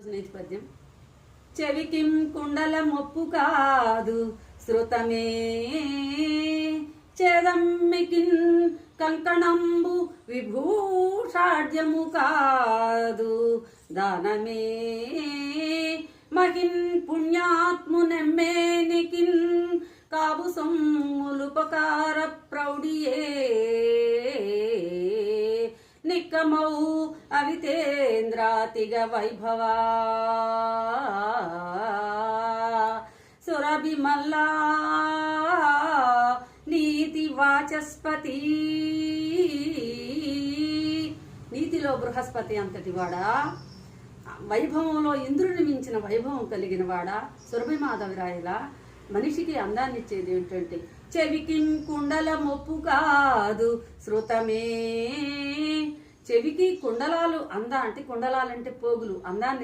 పద్యం. చెవికిం కుండల మొప్పు కాదు శృతమే చేదమ్మికిన్ కంకణంబు విభూషాఢ్యము కాదు దానమే మహిన్ పుణ్యాత్మునెమ్మేనికిన్ కావు సొమ్ములుపకార ప్రౌఢియే నిక్కమౌ అవితేంద్రాతిగ వైభవా సురభిమల్లా నీతి వాచస్పతి. నీతిలో బృహస్పతి అంతటి వాడా, వైభవంలో ఇంద్రుని మించిన వైభవం కలిగిన వాడా, సురభిమాధవిరాయలా మనిషికి అందాన్నిచ్చేది ఏంటంటే చెవికి కుండల మొప్పు కాదు శృతమే. చెవికి కుండలాలు అంటే కుండలాలంటే పోగులు అందాన్ని